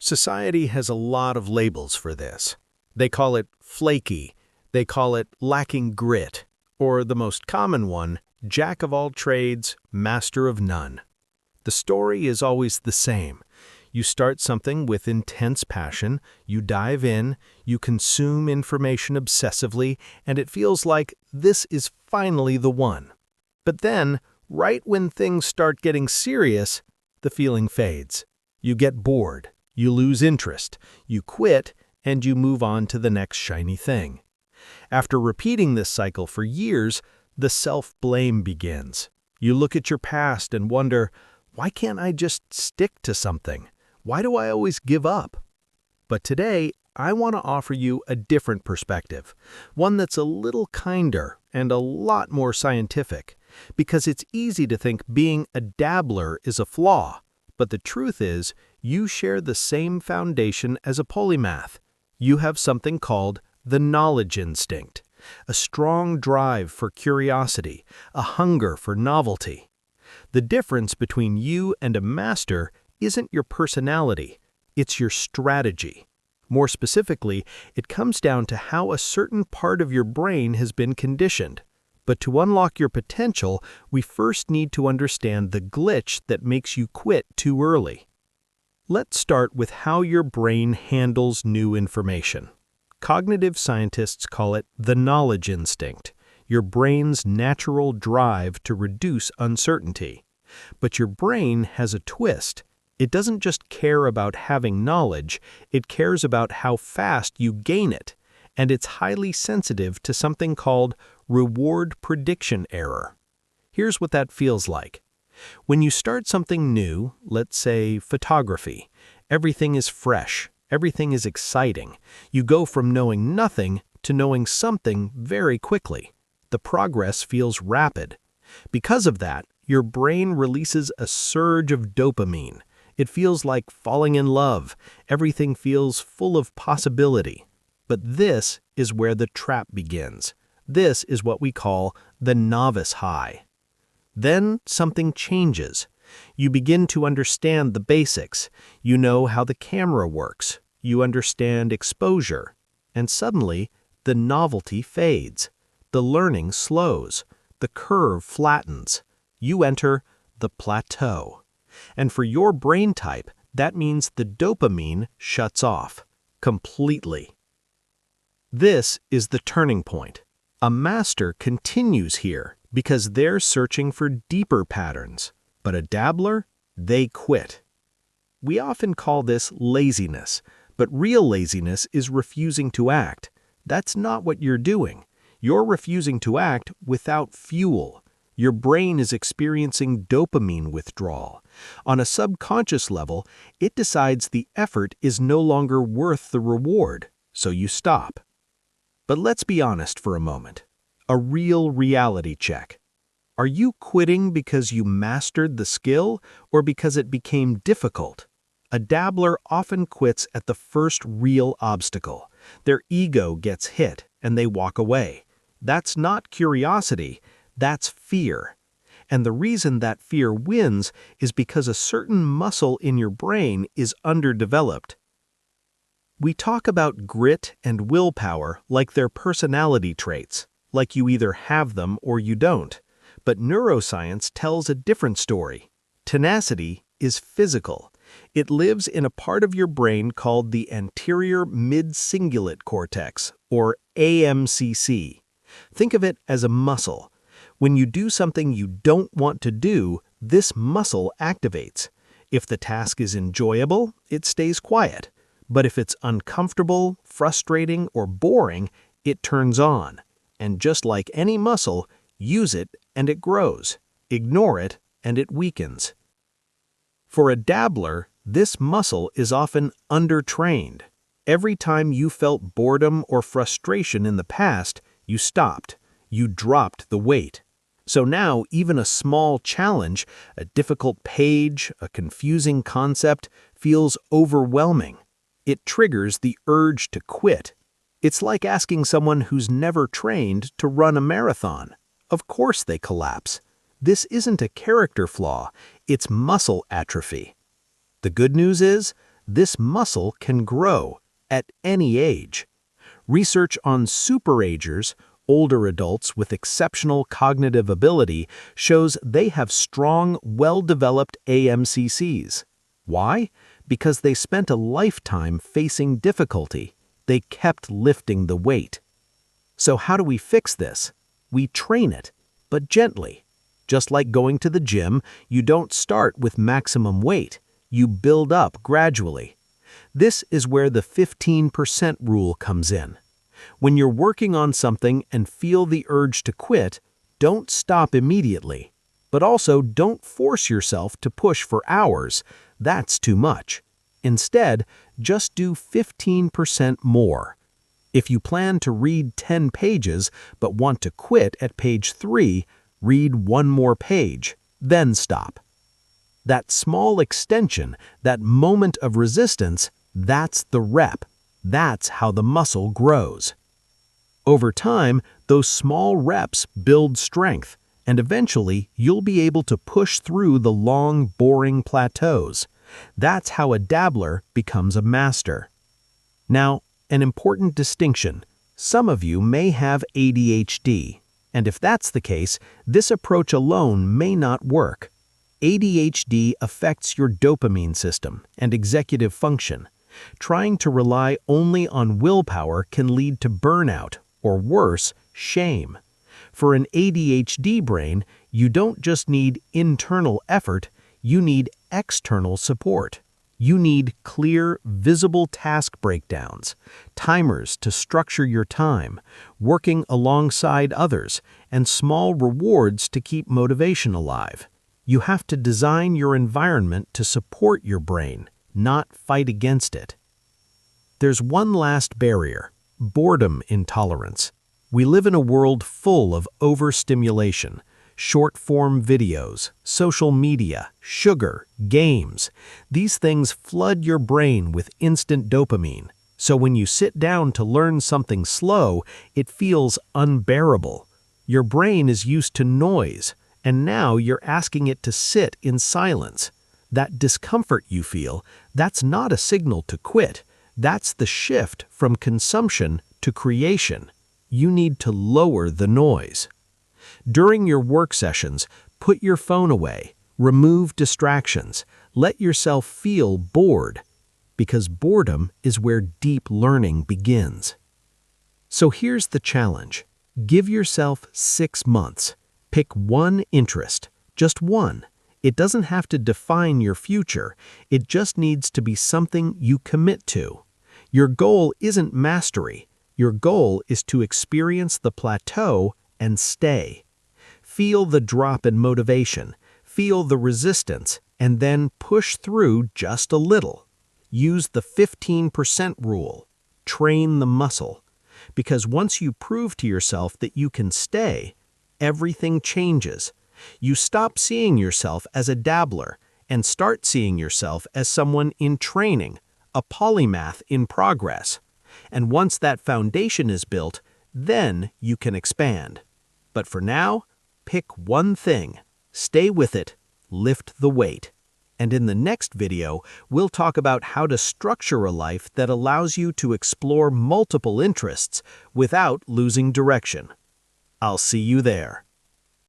Society has a lot of labels for this. They call it flaky, they call it lacking grit, or the most common one, jack of all trades, master of none. The story is always the same. You start something with intense passion, you dive in, you consume information obsessively, and it feels like this is finally the one. But then, right when things start getting serious, the feeling fades. You get bored, you lose interest, you quit, and you move on to the next shiny thing. After repeating this cycle for years, the self-blame begins. You look at your past and wonder, why can't I just stick to something? Why do I always give up? But today, I want to offer you a different perspective, one that's a little kinder and a lot more scientific, because it's easy to think being a dabbler is a flaw, but the truth is, you share the same foundation as a polymath. You have something called the knowledge instinct, a strong drive for curiosity, a hunger for novelty. The difference between you and a master isn't your personality, it's your strategy. More specifically, it comes down to how a certain part of your brain has been conditioned. But to unlock your potential, we first need to understand the glitch that makes you quit too early. Let's start with how your brain handles new information. Cognitive scientists call it the knowledge instinct, your brain's natural drive to reduce uncertainty. But your brain has a twist. It doesn't just care about having knowledge, it cares about how fast you gain it, and it's highly sensitive to something called reward prediction error. Here's what that feels like. When you start something new, let's say photography, everything is fresh, everything is exciting. You go from knowing nothing to knowing something very quickly. The progress feels rapid. Because of that, your brain releases a surge of dopamine. It feels like falling in love. Everything feels full of possibility. But this is where the trap begins. This is what we call the novice high. Then something changes. You begin to understand the basics. You know how the camera works. You understand exposure. And suddenly, the novelty fades. The learning slows. The curve flattens. You enter the plateau. And for your brain type, that means the dopamine shuts off completely. This is the turning point. A master continues here because they're searching for deeper patterns, but a dabbler, they quit. We often call this laziness, but real laziness is refusing to act. That's not what you're doing. You're refusing to act without fuel. Your brain is experiencing dopamine withdrawal. On a subconscious level, it decides the effort is no longer worth the reward, so you stop. But let's be honest for a moment. A real reality check. Are you quitting because you mastered the skill or because it became difficult? A dabbler often quits at the first real obstacle. Their ego gets hit and they walk away. That's not curiosity. That's fear. And the reason that fear wins is because a certain muscle in your brain is underdeveloped. We talk about grit and willpower like they're personality traits, like you either have them or you don't. But neuroscience tells a different story. Tenacity is physical. It lives in a part of your brain called the anterior mid-cingulate cortex, or AMCC. Think of it as a muscle. When you do something you don't want to do, this muscle activates. If the task is enjoyable, it stays quiet. But if it's uncomfortable, frustrating, or boring, it turns on. And just like any muscle, use it and it grows. Ignore it and it weakens. For a dabbler, this muscle is often undertrained. Every time you felt boredom or frustration in the past, you stopped. You dropped the weight. So now even a small challenge, a difficult page, a confusing concept, feels overwhelming. It triggers the urge to quit. It's like asking someone who's never trained to run a marathon. Of course they collapse. This isn't a character flaw, it's muscle atrophy. The good news is, this muscle can grow at any age. Research on superagers, older adults with exceptional cognitive ability, shows they have strong, well-developed AMCCs. Why? Because they spent a lifetime facing difficulty. They kept lifting the weight. So how do we fix this? We train it, but gently. Just like going to the gym, you don't start with maximum weight. You build up gradually. This is where the 15% rule comes in. When you're working on something and feel the urge to quit, don't stop immediately. But also don't force yourself to push for hours. That's too much. Instead, just do 15% more. If you plan to read 10 pages but want to quit at page 3, read one more page, then stop. That small extension, that moment of resistance, that's the rep. That's how the muscle grows. Over time, those small reps build strength, and eventually you'll be able to push through the long, boring plateaus. That's how a dabbler becomes a master. Now, an important distinction. Some of you may have ADHD, and if that's the case, this approach alone may not work. ADHD affects your dopamine system and executive function. Trying to rely only on willpower can lead to burnout, or worse, shame. For an ADHD brain, you don't just need internal effort, you need external support. You need clear, visible task breakdowns, timers to structure your time, working alongside others, and small rewards to keep motivation alive. You have to design your environment to support your brain, not fight against it. There's one last barrier: boredom intolerance. We live in a world full of overstimulation. Short-form videos, social media, sugar, games. These things flood your brain with instant dopamine. So when you sit down to learn something slow, it feels unbearable. Your brain is used to noise, and now you're asking it to sit in silence. That discomfort you feel, that's not a signal to quit. That's the shift from consumption to creation. You need to lower the noise. During your work sessions, put your phone away, remove distractions, let yourself feel bored, because boredom is where deep learning begins. So here's the challenge. Give yourself 6 months. Pick one interest, just one. It doesn't have to define your future. It just needs to be something you commit to. Your goal isn't mastery. Your goal is to experience the plateau and stay. Feel the drop in motivation, feel the resistance, and then push through just a little. Use the 15% rule. Train the muscle. Because once you prove to yourself that you can stay, everything changes. You stop seeing yourself as a dabbler and start seeing yourself as someone in training, a polymath in progress. And once that foundation is built, then you can expand. But for now, pick one thing, stay with it, lift the weight. And in the next video, we'll talk about how to structure a life that allows you to explore multiple interests without losing direction. I'll see you there.